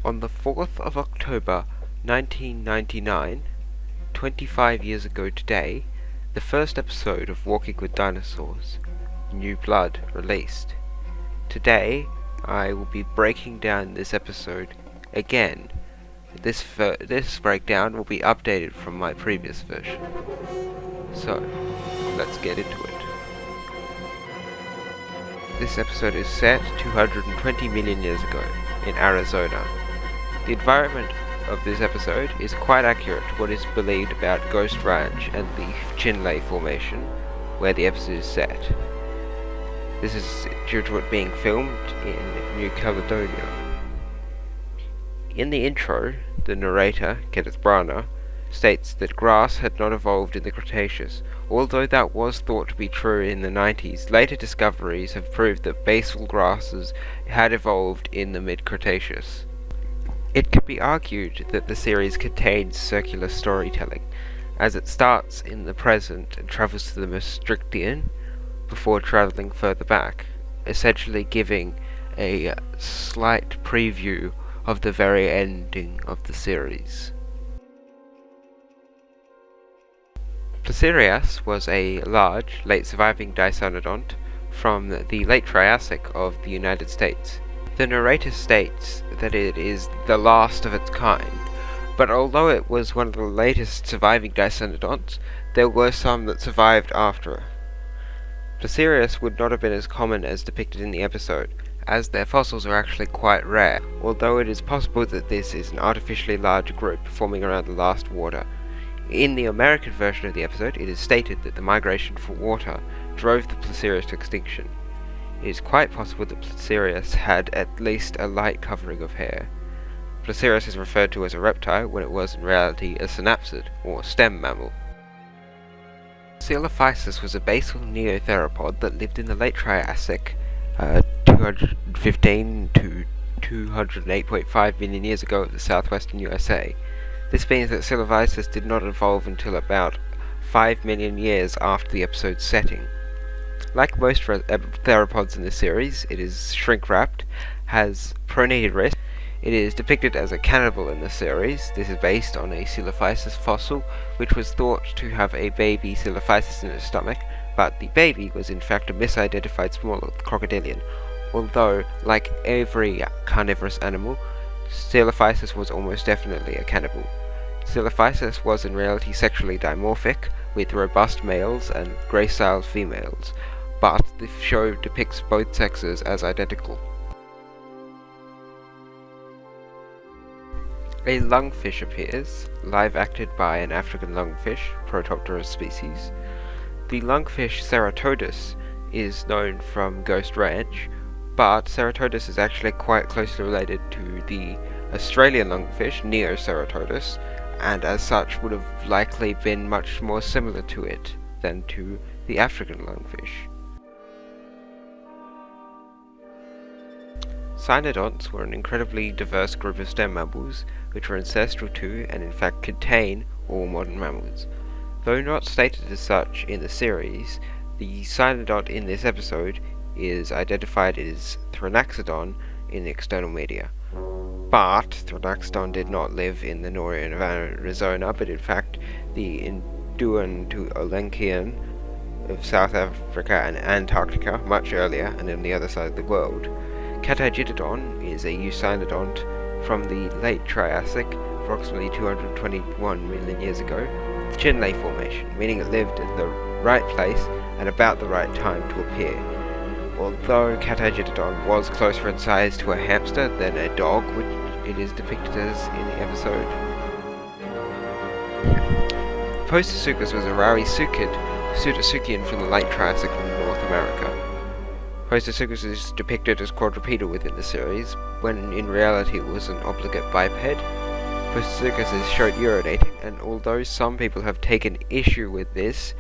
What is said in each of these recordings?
On the 4th of October 1999, 25 years ago today, the first episode of Walking with Dinosaurs, New Blood, released. Today, I will be breaking down this episode again. This breakdown will be updated from my previous version. So, let's get into it. This episode is set 220 million years ago, in Arizona. The environment of this episode is quite accurate to what is believed about Ghost Ranch and the Chinle Formation, where the episode is set. This is due to it being filmed in New Caledonia. In the intro, the narrator, Kenneth Branagh, states that grass had not evolved in the Cretaceous. Although that was thought to be true in the 90s, later discoveries have proved that basal grasses had evolved in the mid-Cretaceous. It could be argued that the series contains circular storytelling, as it starts in the present and travels to the Maastrichtian before travelling further back, essentially giving a slight preview of the very ending of the series. Placerias was a large, late-surviving dicynodont from the late Triassic of the United States. The narrator states that it is the last of its kind, but although it was one of the latest surviving dicynodonts, there were some that survived after it. Placerias would not have been as common as depicted in the episode, as their fossils are actually quite rare, although it is possible that this is an artificially large group forming around the last water. In the American version of the episode, it is stated that the migration for water drove the Placerias to extinction. It is quite possible that Placerias had at least a light covering of hair. Placerias is referred to as a reptile when it was in reality a synapsid, or stem mammal. Coelophysis was a basal neotheropod that lived in the late Triassic, 215 to 208.5 million years ago of the southwestern USA. This means that Coelophysis did not evolve until about 5 million years after the episode's setting. Like most theropods in the series, it is shrink-wrapped, has pronated wrists. It is depicted as a cannibal in the series. This is based on a Coelophysis fossil, which was thought to have a baby Coelophysis in its stomach, but the baby was in fact a misidentified small crocodilian. Although, like every carnivorous animal, Coelophysis was almost definitely a cannibal. Coelophysis was in reality sexually dimorphic, with robust males and gracile females, but the show depicts both sexes as identical. A lungfish appears, live acted by an African lungfish, Protopterus species. The lungfish Ceratodus is known from Ghost Ranch, but Ceratodus is actually quite closely related to the Australian lungfish, Neoceratodus, and as such would have likely been much more similar to it than to the African lungfish. Cynodonts were an incredibly diverse group of stem mammals, which were ancestral to, and in fact contain, all modern mammals. Though not stated as such in the series, the cynodont in this episode is identified as Thrinaxodon in the external media. But Thrinaxodon did not live in the Noria of Arizona, but in fact the Induan to Olenkian of South Africa and Antarctica much earlier and on the other side of the world. Catagidodon is a eucynodont from the late Triassic, approximately 221 million years ago, the Chinle Formation, meaning it lived in the right place and about the right time to appear. Although Catagidodon was closer in size to a hamster than a dog, which it is depicted as in the episode. Postosuchus was a rarisuchid pseudotsuchian from the late Triassic in North America. Postosuchus is depicted as quadrupedal within the series, when in reality it was an obligate biped. Postosuchus is shown urinating, and although some people have taken issue with this,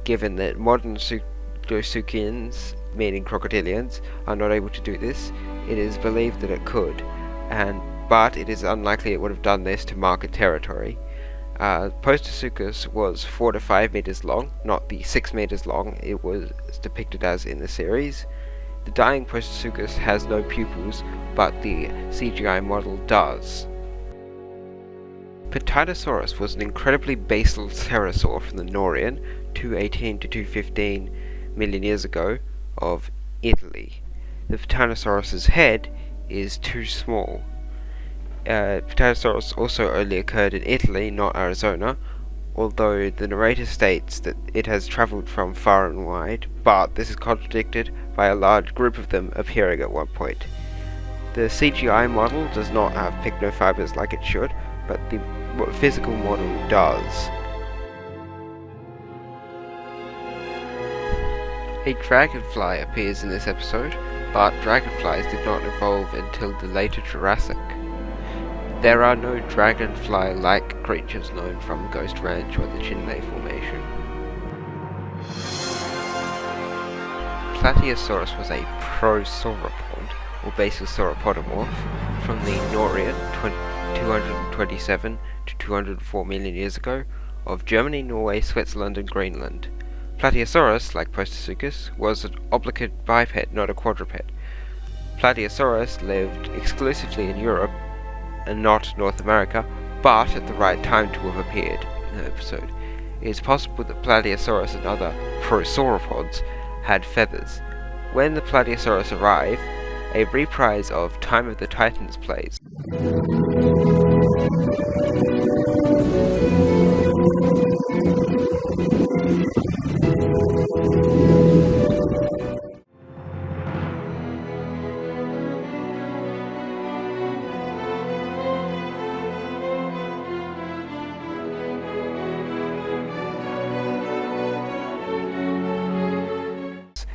given that modern pseudotsuchians, meaning crocodilians, are not able to do this, it is believed that it could, but it is unlikely it would have done this to mark a territory. Postosuchus was 4 to 5 meters long, not the 6 meters long it was depicted as in the series. The dying Prostosuchus has no pupils, but the CGI model does. Ptynosaurus was an incredibly basal pterosaur from the Norian, 218 to 215 million years ago, of Italy. The Ptynosaurus's head is too small. Ptynosaurus also only occurred in Italy, not Arizona, although the narrator states that it has travelled from far and wide, but this is contradicted by a large group of them appearing at one point. The CGI model does not have pycnofibers like it should, but the physical model does. A dragonfly appears in this episode, but dragonflies did not evolve until the later Jurassic. There are no dragonfly-like creatures known from Ghost Ranch or the Chinle Formation. Plateosaurus was a prosauropod, or basal sauropodomorph, from the Norian 227 to 204 million years ago, of Germany, Norway, Switzerland and Greenland. Plateosaurus, like Prostosuchus, was an obligate biped, not a quadruped. Plateosaurus lived exclusively in Europe and not North America, but at the right time to have appeared in the episode. It is possible that Plateosaurus and other prosauropods had feathers. When the Plateosaurus arrive, a reprise of Time of the Titans plays.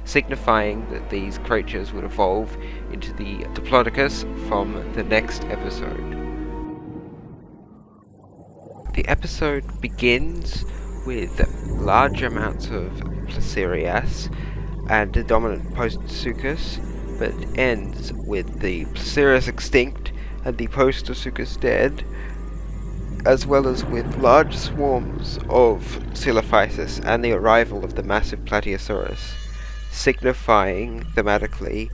Signifying that these creatures would evolve into the Diplodocus from the next episode. The episode begins with large amounts of Placerias and the dominant Prostosuchus, but ends with the Placerias extinct and the Prostosuchus dead, as well as with large swarms of Coelophysis and the arrival of the massive Plateosaurus, signifying thematically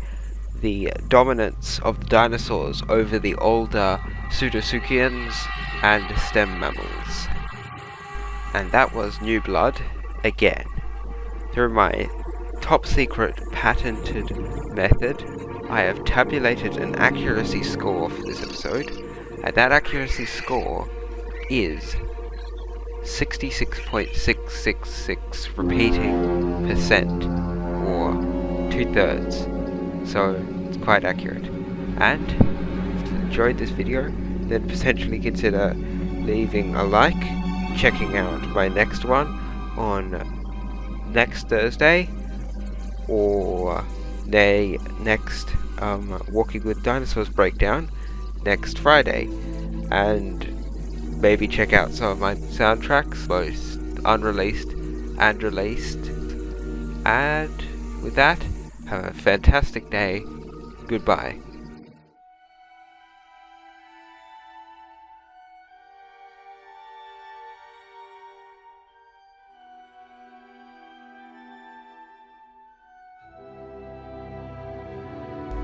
the dominance of the dinosaurs over the older Pseudosuchians and stem mammals. And that was New Blood again. Through my top secret patented method, I have tabulated an accuracy score for this episode, and that accuracy score is 66.666 repeating percent, or 2/3, so it's quite accurate. And if you enjoyed this video, then potentially consider leaving a like, checking out my next one on next Thursday, or next Walking with Dinosaurs breakdown next Friday, and maybe check out some of my soundtracks, both unreleased and released. And with that, have a fantastic day. Goodbye.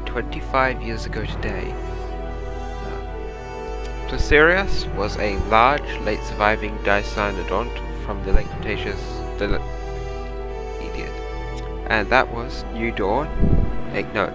"25 years ago today, Placerias was a large, late-surviving Dicynodont from the late Cretaceous. And that was New Dawn. No,